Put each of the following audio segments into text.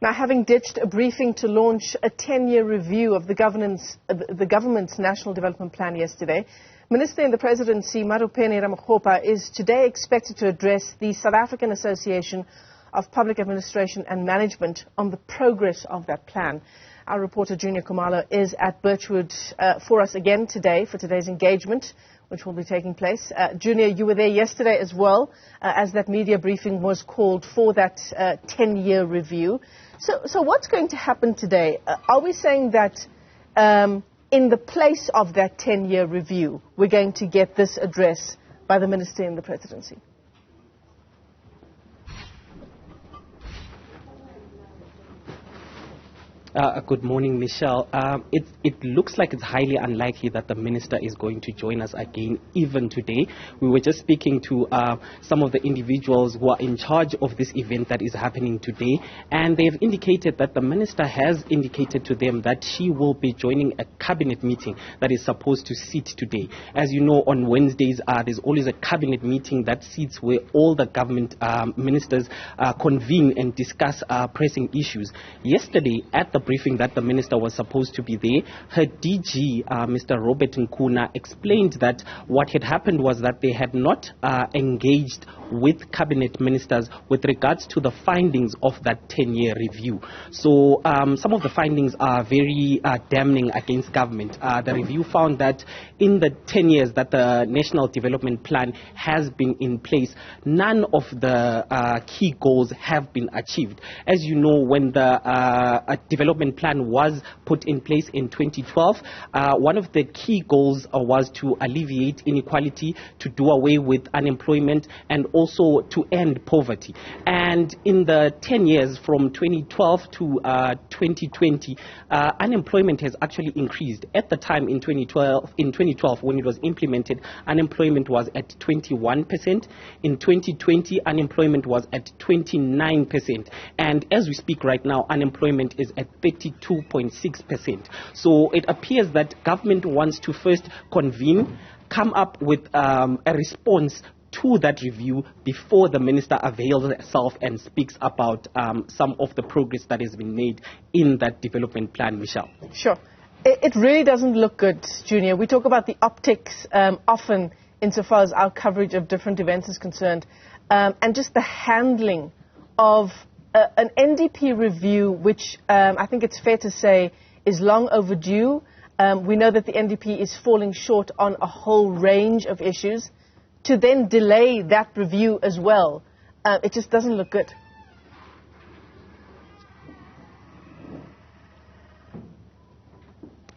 Now, having ditched a briefing to launch a 10-year review of the government's National Development Plan yesterday, Minister in the Presidency Maropene Ramokgopa is today expected to address the South African Association of Public Administration and Management on the progress of that plan. Our reporter Juniour Khumalo is at Birchwood for us again today for today's engagement, which will be taking place. Juniour, you were there yesterday as well, as that media briefing was called for that 10-year review. So what's going to happen today? Are we saying that in the place of that 10-year review, we're going to get this address by the Minister in the Presidency? Good morning, Michelle. It looks like it's highly unlikely that the minister is going to join us again, even today. We were just speaking to some of the individuals who are in charge of this event that is happening today, and they have indicated that the minister has indicated to them that she will be joining a cabinet meeting that is supposed to sit today. As you know, on Wednesdays, there's always a cabinet meeting that sits where all the government ministers convene and discuss pressing issues. Yesterday, at the briefing that the minister was supposed to be there, her DG, Mr. Robert Nkuna, explained that what had happened was that they had not engaged with cabinet ministers with regards to the findings of that 10-year review. So some of the findings are very damning against government. The review found that in the 10 years that the National Development Plan has been in place, none of the key goals have been achieved. As you know, when the development plan was put in place in 2012, one of the key goals was to alleviate inequality, to do away with unemployment, and also to end poverty. And in the 10 years from 2012 to 2020, unemployment has actually increased. At the time in 2012, when it was implemented, unemployment was at 21%. In 2020, unemployment was at 29%. And as we speak right now, unemployment is at 32.6%. So it appears that government wants to first convene, come up with a response to that review before the minister avails herself and speaks about some of the progress that has been made in that development plan, Michelle. Sure. It really doesn't look good, Juniour. We talk about the optics often insofar as our coverage of different events is concerned, and just the handling of an NDP review, which I think it's fair to say is long overdue. We know that the NDP is falling short on a whole range of issues. To then delay that review as well, it just doesn't look good.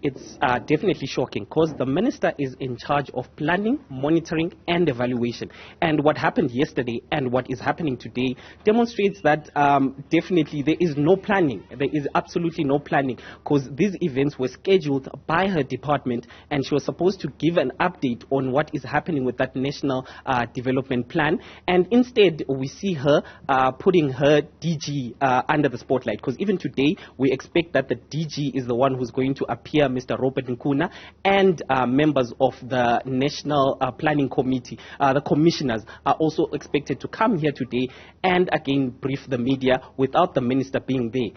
It's definitely shocking because the minister is in charge of planning, monitoring, and evaluation. And what happened yesterday and what is happening today demonstrates that definitely there is no planning. There is absolutely no planning because these events were scheduled by her department and she was supposed to give an update on what is happening with that National Development Plan. And instead, we see her putting her DG under the spotlight, because even today, we expect that the DG is the one who's going to appear, Mr. Robert Nkuna, and members of the National Planning Committee, the commissioners, are also expected to come here today and again brief the media without the minister being there.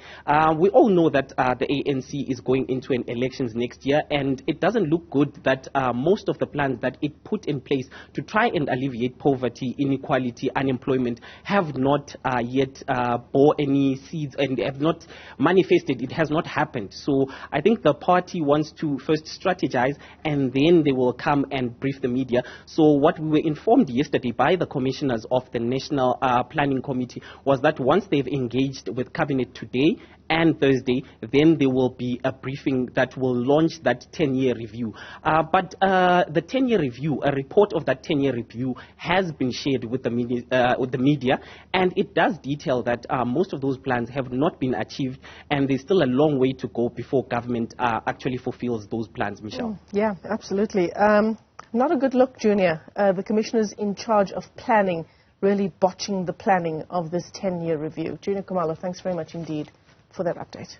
We all know that the ANC is going into an elections next year, and it doesn't look good that most of the plans that it put in place to try and alleviate poverty, inequality, unemployment have not yet bore any seeds and have not manifested. It has not happened. So I think the party wants to first strategize and then they will come and brief the media. So what we were informed yesterday by the commissioners of the National Planning Committee was that once they've engaged with Cabinet today and Thursday, then there will be a briefing that will launch that 10-year review. But the 10-year review, a report of that 10-year review has been shared with the media, and it does detail that most of those plans have not been achieved, and there's still a long way to go before government actually fulfills those plans, Michelle. Yeah, absolutely. Not a good look, Juniour. The commissioners in charge of planning really botching the planning of this 10-year review. Juniour Khumalo, thanks very much indeed for that update.